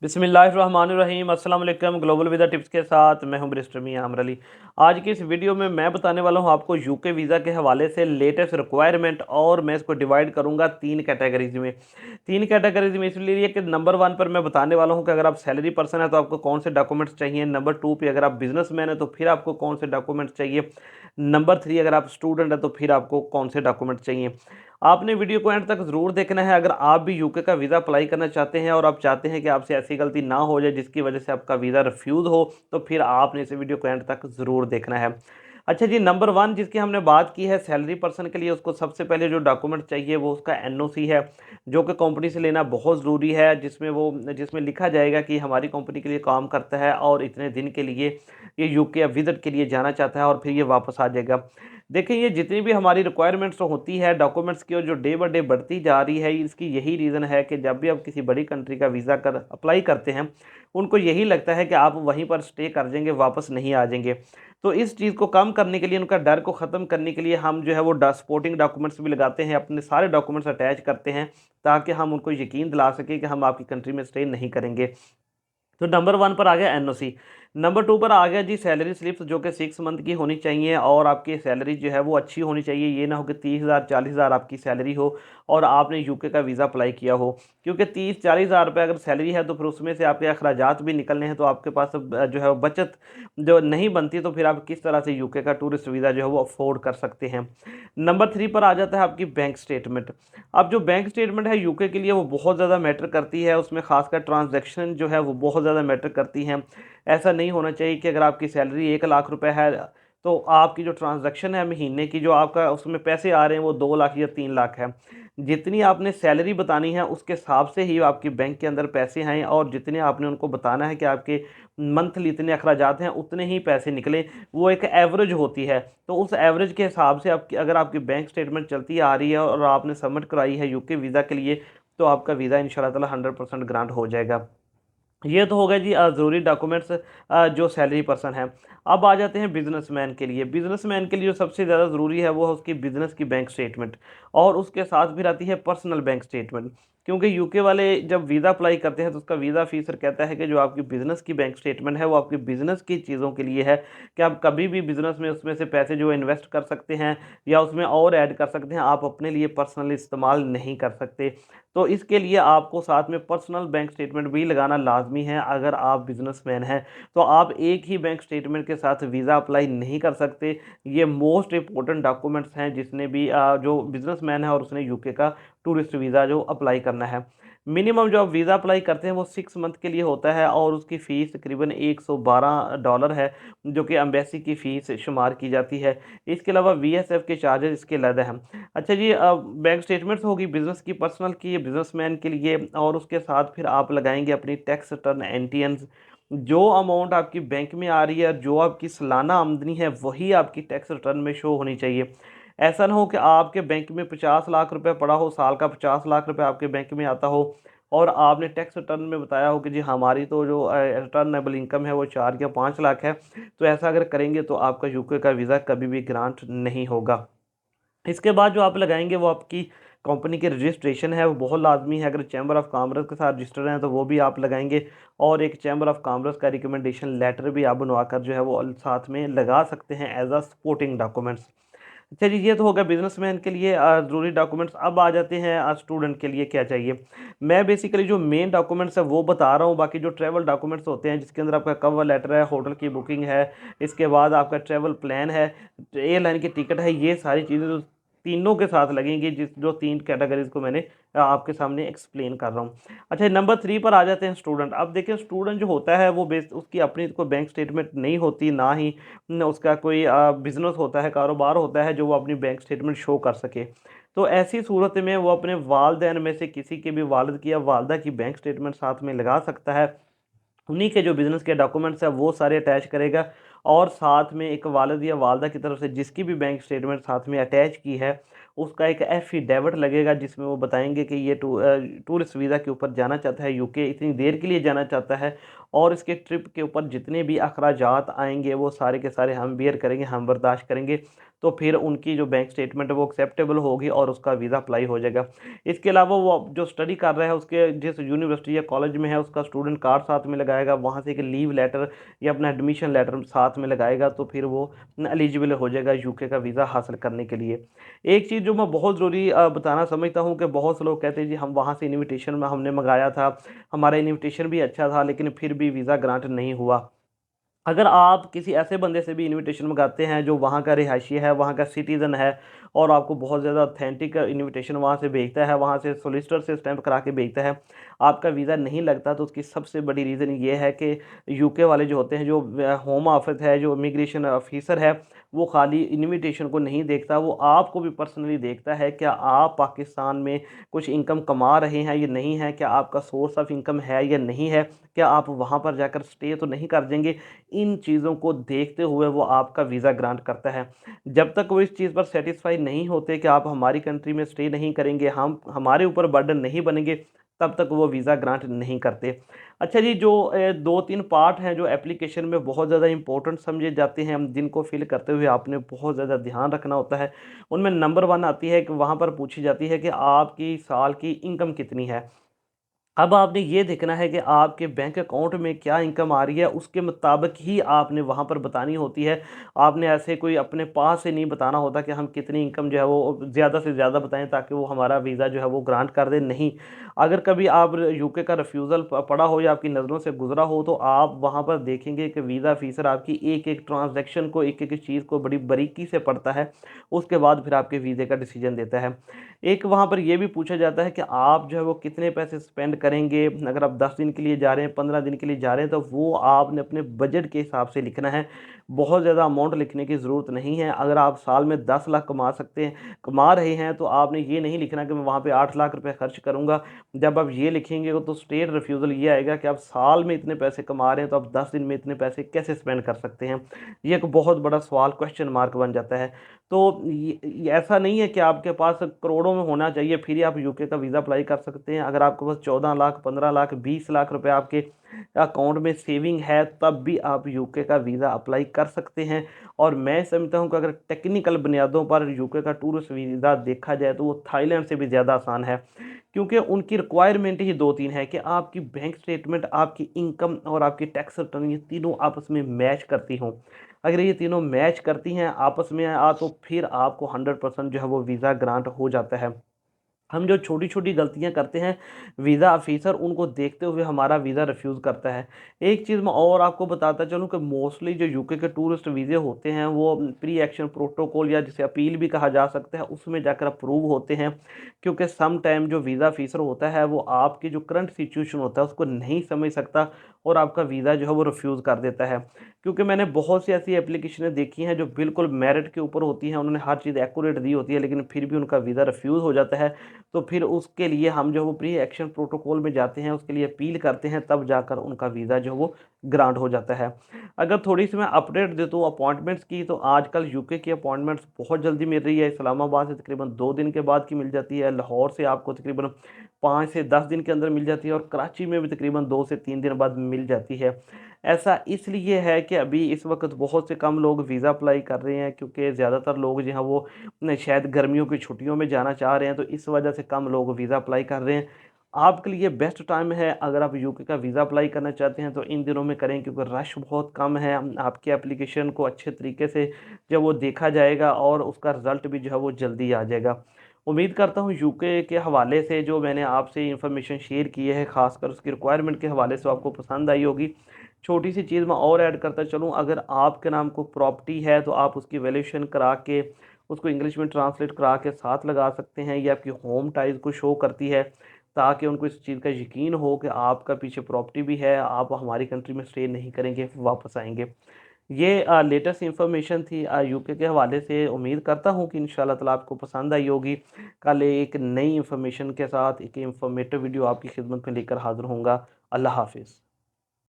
बिस्मिल्लाहिर्रहमानिर्रहीम अस्सलाम वालेकुम। ग्लोबल वीज़ा टिप्स के साथ मैं हूं बैरिस्टर मियां आमर अली। आज की इस वीडियो में मैं बताने वाला हूं आपको यूके वीज़ा के हवाले से लेटेस्ट रिक्वायरमेंट, और मैं इसको डिवाइड करूंगा तीन कैटेगरीज में। तीन कैटेगरीज में इसलिए कि नंबर वन पर मैं बताने वाला हूं कि अगर आप सैलरी पर्सन है तो आपको कौन से डॉक्यूमेंट्स चाहिए। नंबर टू पे अगर आप बिजनेसमैन है तो फिर आपको कौन से डॉक्यूमेंट्स चाहिए। नंबर थ्री अगर आप स्टूडेंट है तो फिर आपको कौन से डॉक्यूमेंट्स चाहिए। आपने वीडियो को एंड तक ज़रूर देखना है। अगर आप भी यूके का वीज़ा अप्लाई करना चाहते हैं और आप चाहते हैं कि आपसे ऐसी गलती ना हो जाए जिसकी वजह से आपका वीज़ा रिफ्यूज़ हो, तो फिर आपने इस वीडियो को एंड तक ज़रूर देखना है। अच्छा जी, नंबर वन जिसकी हमने बात की है सैलरी पर्सन के लिए, उसको सबसे पहले जो डॉक्यूमेंट चाहिए वो उसका एनओसी है, जो कि कंपनी से लेना बहुत ज़रूरी है। जिसमें लिखा जाएगा कि हमारी कंपनी के लिए काम करता है और इतने दिन के लिए ये यूके या विजिट के लिए जाना चाहता है और फिर ये वापस आ जाएगा। देखिए, ये जितनी भी हमारी रिक्वायरमेंट्स होती है डॉक्यूमेंट्स की, और जो डे बाय डे बढ़ती जा रही है, इसकी यही रीज़न है कि जब भी आप किसी बड़ी कंट्री का वीज़ा कर अप्लाई करते हैं, उनको यही लगता है कि आप वहीं पर स्टे कर जाएंगे, वापस नहीं आ जाएंगे। तो इस चीज़ को कम करने के लिए, उनका डर को ख़त्म करने के लिए, हम जो है वो सपोर्टिंग डॉक्यूमेंट्स भी लगाते हैं, अपने सारे डॉक्यूमेंट्स अटैच करते हैं, ताकि हम उनको यकीन दिला सकें कि हम आपकी कंट्री में स्टे नहीं करेंगे। तो नंबर वन पर आ गया एनओसी। नंबर टू पर आ गया जी सैलरी स्लिप्स, जो कि 6 मंथ की होनी चाहिए, और आपकी सैलरी जो है वो अच्छी होनी चाहिए। ये ना हो कि 30,000 40,000 आपकी सैलरी हो और आपने यूके का वीज़ा अप्लाई किया हो, क्योंकि 30 40 हज़ार रुपये अगर सैलरी है तो फिर उसमें से आपके अखराजात भी निकलने हैं, तो आपके पास जो है वो बचत जो नहीं बनती, तो फिर आप किस तरह से यूके का टूरिस्ट वीज़ा जो है वो अफोर्ड कर सकते हैं। नंबर थ्री पर आ जाता है आपकी बैंक स्टेटमेंट। अब जो बैंक स्टेटमेंट है यूके के लिए वो बहुत ज़्यादा मैटर करती है, उसमें खासकर ट्रांजैक्शन जो है वो बहुत ज़्यादा मैटर करती हैं। ऐसा नहीं होना चाहिए कि अगर आपकी सैलरी 1 लाख रुपए है तो आपकी जो ट्रांजैक्शन है महीने की, जो आपका उसमें पैसे आ रहे हैं वो 2 लाख या 3 लाख है। जितनी आपने सैलरी बतानी है उसके हिसाब से ही आपकी बैंक के अंदर पैसे हैं, और जितने आपने उनको बताना है कि आपके मंथली इतने अखराजात हैं उतने ही पैसे निकले। वो एक एवरेज होती है। तो उस एवरेज के हिसाब से आपकी अगर आपकी बैंक स्टेटमेंट चलती आ रही है और आपने सबमिट कराई है यूके वीज़ा के लिए, तो आपका वीज़ा इंशाल्लाह ताला 100% ग्रांट हो जाएगा। ये तो हो गया जी ज़रूरी डॉक्यूमेंट्स जो सैलरी पर्सन है। अब आ जाते हैं बिजनेसमैन के लिए। बिजनेसमैन के लिए जो सबसे ज़्यादा ज़रूरी है वो है उसकी बिजनेस की बैंक स्टेटमेंट, और उसके साथ फिर आती है पर्सनल बैंक स्टेटमेंट। क्योंकि यूके वाले जब वीज़ा अप्लाई करते हैं तो उसका वीज़ा फीसर कहता है कि जो आपकी बिज़नेस की बैंक स्टेटमेंट है वो आपकी बिज़नेस की चीज़ों के लिए है, कि आप कभी भी बिज़नेस में उसमें से पैसे जो इन्वेस्ट कर सकते हैं या उसमें और ऐड कर सकते हैं, आप अपने लिए पर्सनल इस्तेमाल नहीं कर सकते। तो इसके लिए आपको साथ में पर्सनल बैंक स्टेटमेंट भी लगाना लाजमी है। अगर आप बिजनेसमैन हैं तो आप एक ही बैंक स्टेटमेंट के साथ वीज़ा अप्लाई नहीं कर सकते। ये मोस्ट इंपॉर्टेंट डॉक्यूमेंट्स हैं जिसने भी जो बिजनेसमैन है और उसने यूके का टूरिस्ट वीज़ा जो अप्लाई करना है। मिनिमम जो आप वीज़ा अप्लाई करते हैं वो 6 मंथ के लिए होता है, और उसकी फ़ीस तकरीबन $112 है, जो कि एम्बेसी की फ़ीस शुमार की जाती है। इसके अलावा वीएसएफ के चार्जेस इसके अलग हैं। अच्छा जी, बैंक स्टेटमेंट्स होगी बिज़नेस की, पर्सनल की, बिज़नेसमैन के लिए, और उसके साथ फिर आप लगाएंगे अपनी टैक्स रिटर्न एनटीएन्स। जो अमाउंट आपकी बैंक में आ रही है, जो आपकी सालाना आमदनी है, वही आपकी टैक्स रिटर्न में शो होनी चाहिए। ऐसा ना हो कि आपके बैंक में 50 लाख रुपए पड़ा हो, साल का 50 लाख रुपए आपके बैंक में आता हो, और आपने टैक्स रिटर्न में बताया हो कि जी हमारी तो जो रिटर्नेबल इनकम है वो 4 या 5 लाख है। तो ऐसा अगर करेंगे तो आपका यूके का वीज़ा कभी भी ग्रांट नहीं होगा। इसके बाद जो आप लगाएंगे वो आपकी कंपनी की रजिस्ट्रेशन है, वो बहुत लाजमी है। अगर चैम्बर ऑफ कॉमर्स के साथ रजिस्टर हैं तो वो भी आप लगाएंगे, और एक चैम्बर ऑफ कॉमर्स का रिकमेंडेशन लेटर भी आप बनवाकर जो है वो साथ में लगा सकते हैं एज अ सपोर्टिंग डॉक्यूमेंट्स। अच्छा जी, ये तो होगा बिजनेसमैन के लिए ज़रूरी डॉक्यूमेंट्स। अब आ जाते हैं स्टूडेंट के लिए क्या चाहिए। मैं बेसिकली जो मेन डॉक्यूमेंट्स है वो बता रहा हूँ, बाकी जो ट्रैवल डॉक्यूमेंट्स होते हैं जिसके अंदर आपका कवर लेटर है, होटल की बुकिंग है, इसके बाद आपका ट्रैवल प्लान है, एयरलाइन की टिकट है, ये सारी चीज़ें जो तीनों के साथ लगेंगी, जिस जो तीन कैटेगरीज को मैंने आपके सामने एक्सप्लेन कर रहा हूँ। अच्छा, नंबर थ्री पर आ जाते हैं स्टूडेंट। अब देखिए, स्टूडेंट जो होता है वो बेस उसकी अपनी कोई बैंक स्टेटमेंट नहीं होती, ना ही उसका कोई बिजनेस होता है, कारोबार होता है जो वो अपनी बैंक स्टेटमेंट शो कर सके। तो ऐसी सूरत में वो अपने वालदेन में से किसी के भी वालिद की या वालदा की बैंक स्टेटमेंट साथ में लगा सकता है। उन्हीं के जो बिज़नेस के डॉक्यूमेंट्स हैं वो सारे अटैच करेगा, और साथ में एक वालिद या वालदा की तरफ से जिसकी भी बैंक स्टेटमेंट साथ में अटैच की है, उसका एक एफिडेविट लगेगा, जिसमें वो बताएंगे कि ये टूरिस्ट वीज़ा के ऊपर जाना चाहता है, यूके इतनी देर के लिए जाना चाहता है, और इसके ट्रिप के ऊपर जितने भी अखराजात आएंगे वो सारे के सारे हम बियर करेंगे, हम बर्दाश्त करेंगे। तो फिर उनकी जो बैंक स्टेटमेंट है वो एक्सेप्टेबल होगी और उसका वीज़ा अप्लाई हो जाएगा। इसके अलावा वो जो स्टडी कर रहा है उसके जिस यूनिवर्सिटी या कॉलेज में है उसका स्टूडेंट कार्ड साथ में लगाएगा, वहाँ से एक लीव लेटर या अपना एडमिशन लेटर साथ में लगाएगा, तो फिर वो एलिजिबल हो जाएगा यूके का वीज़ा हासिल करने के लिए। एक चीज़ जो मैं बहुत ज़रूरी बताना समझता हूँ कि बहुत से लोग कहते हैं जी हम वहाँ से इनविटेशन में हमने मंगाया था, हमारा इनविटेशन भी अच्छा था लेकिन फिर भी वीज़ा ग्रांट नहीं हुआ। अगर आप किसी ऐसे बंदे से भी इनविटेशन मंगाते हैं जो वहाँ का रिहायशी है, वहाँ का सिटीज़न है और आपको बहुत ज़्यादा ऑथेंटिक इनविटेशन वहाँ से भेजता है, वहाँ से सॉलिसिटर से स्टैंप करा के भेजता है, आपका वीज़ा नहीं लगता, तो उसकी सबसे बड़ी रीज़न ये है कि यूके वाले जो होते हैं, जो होम ऑफिस है, जो इमिग्रेशन ऑफिसर है, वो खाली इनविटेशन को नहीं देखता, वो आपको भी पर्सनली देखता है। क्या आप पाकिस्तान में कुछ इनकम कमा रहे हैं या नहीं है? क्या आपका सोर्स ऑफ इनकम है या नहीं है? क्या आप वहाँ पर जाकर स्टे तो नहीं कर देंगे? इन चीज़ों को देखते हुए वो आपका वीज़ा ग्रांट करता है। जब तक वो इस चीज़ पर सैटिस्फाई नहीं होते कि आप हमारी कंट्री में स्टे नहीं करेंगे, हम हमारे ऊपर बर्डन नहीं बनेंगे, तब तक वो वीज़ा ग्रांट नहीं करते। अच्छा जी, जो 2-3 पार्ट हैं जो एप्लीकेशन में बहुत ज़्यादा इम्पोर्टेंट समझे जाते हैं, जिनको फिल करते हुए आपने बहुत ज़्यादा ध्यान रखना होता है। उनमें नंबर 1 आती है कि वहाँ पर पूछी जाती है कि आपकी साल की इनकम कितनी है? अब आपने ये देखना है कि आपके बैंक अकाउंट में क्या इनकम आ रही है, उसके मुताबिक ही आपने वहाँ पर बतानी होती है। आपने ऐसे कोई अपने पास से नहीं बताना होता कि हम कितनी इनकम जो है वो ज़्यादा से ज़्यादा बताएँ ताकि वो हमारा वीज़ा जो है वो ग्रांट कर दें, नहीं। अगर कभी आप यूके का रिफ्यूज़ल पड़ा हो या आपकी नज़रों से गुज़रा हो, तो आप वहाँ पर देखेंगे कि वीज़ा ऑफ़िसर आपकी एक-एक ट्रांज़ैक्शन को, एक-एक चीज़ को बड़ी बारीकी से पढ़ता है, उसके बाद फिर आपके वीज़े का डिसीज़न देता है। एक वहाँ पर ये भी पूछा जाता है कि आप जो है वो कितने पैसे स्पेंड करेंगे। अगर आप 10 दिन के लिए जा रहे हैं, 15 दिन के लिए जा रहे हैं, तो वो आपने अपने बजट के हिसाब से लिखना है। बहुत ज़्यादा अमाउंट लिखने की ज़रूरत नहीं है। अगर आप साल में 10 लाख कमा रहे हैं, तो आपने ये नहीं लिखना कि मैं वहाँ पे 8 लाख रुपए खर्च करूँगा। जब आप ये लिखेंगे तो स्टेट रिफ्यूज़ल ये आएगा कि आप साल में इतने पैसे कमा रहे हैं, तो आप 10 दिन में इतने पैसे कैसे स्पेंड कर सकते हैं? ये एक बहुत बड़ा सवाल, क्वेश्चन मार्क बन जाता है। तो ये ऐसा नहीं है कि आपके पास करोड़ों में होना चाहिए फिर ही आप यूके का वीज़ा अप्लाई कर सकते हैं। अगर आपके पास 14 लाख, 15 लाख, 20 लाख रुपए आपके अकाउंट में सेविंग है, तब भी आप यूके का वीज़ा अप्लाई कर सकते हैं। और मैं समझता हूँ कि अगर टेक्निकल बुनियादों पर यूके का टूरिस्ट वीज़ा देखा जाए तो वो थाईलैंड से भी ज़्यादा आसान है। क्योंकि उनकी रिक्वायरमेंट ही 2-3 है कि आपकी बैंक स्टेटमेंट, आपकी इनकम और आपकी टैक्स रिटर्न, ये तीनों आपस में मैच करती हों। अगर ये तीनों मैच करती हैं आपस में तो फिर आपको 100% जो है वो वीज़ा ग्रांट हो जाता है। हम जो छोटी-छोटी गलतियाँ करते हैं, वीज़ा ऑफ़िसर उनको देखते हुए हमारा वीज़ा रिफ्यूज़ करता है। एक चीज़ मैं और आपको बताता चलूँ कि मोस्टली जो यूके के टूरिस्ट वीज़े होते हैं, वो प्री एक्शन प्रोटोकॉल या जिसे अपील भी कहा जा सकता है, उसमें जाकर अप्रूव होते हैं। क्योंकि सम टाइम जो वीज़ा ऑफ़िसर होता है, वो आपकी जो करंट सिचुएशन होता है, उसको नहीं समझ सकता और आपका वीज़ा जो है वो रिफ्यूज़ कर देता है। क्योंकि मैंने बहुत सी ऐसी एप्लीकेशनें देखी हैं, जो बिल्कुल मेरिट के ऊपर होती हैं, उन्होंने हर चीज़ एक्यूरेट दी होती है, लेकिन फिर भी उनका वीज़ा रिफ्यूज़ हो जाता है। तो फिर उसके लिए हम जो है वो प्री एक्शन प्रोटोकॉल में जाते हैं, उसके लिए अपील करते हैं, तब जाकर उनका वीज़ा जो है वो ग्रांट हो जाता है। अगर थोड़ी-सी मैं अपडेट दे दूँ अपॉइंटमेंट्स की, तो आजकल यूके की अपॉइंटमेंट्स बहुत जल्दी मिल रही है। इस्लामाबाद से तकरीबन 2 दिन के बाद की मिल जाती है, लाहौर से आपको तकरीबन 5 से 10 दिन के अंदर मिल जाती है और कराची में भी तकरीबन 2 से 3 दिन बाद मिल जाती है। ऐसा इसलिए है कि अभी इस वक़्त बहुत से कम लोग वीज़ा अप्लाई कर रहे हैं, क्योंकि ज़्यादातर लोग जो हैं वो शायद गर्मियों की छुट्टियों में जाना चाह रहे हैं, तो इस वजह से कम लोग वीज़ा अप्लाई कर रहे हैं। आपके लिए बेस्ट टाइम है, अगर आप यूके का वीज़ा अप्लाई करना चाहते हैं तो इन दिनों में करें, क्योंकि रश बहुत कम है। आपकी एप्लीकेशन को अच्छे तरीके से जब वो देखा जाएगा और उसका रिज़ल्ट भी जो है वो जल्दी आ जाएगा। उम्मीद करता हूँ यूके के हवाले से जो मैंने आपसे इन्फॉर्मेशन शेयर की है, ख़ासकर उसकी रिक्वायरमेंट के हवाले से, आपको पसंद आई होगी। छोटी-सी चीज़ मैं और ऐड करता चलूँ, अगर आपके नाम को प्रॉपर्टी है तो आप उसकी वैल्यूएशन करा के उसको इंग्लिश में ट्रांसलेट करा के साथ लगा सकते हैं। ये आपकी होम टाइज़ को शो करती है, ताकि उनको इस चीज़ का यकीन हो कि आपका पीछे प्रॉपर्टी भी है, आप हमारी कंट्री में स्टे नहीं करेंगे, वापस आएँगे। ये लेटेस्ट इन्फॉर्मेशन थी यूके के हवाले से। उम्मीद करता हूँ कि इंशाल्लाह ताला आपको पसंद आई होगी। कल एक नई इन्फॉर्मेशन के साथ एक इन्फॉर्मेटिव वीडियो आपकी खिदमत में लेकर हाज़िर होऊँगा। अल्लाह हाफ़िज़।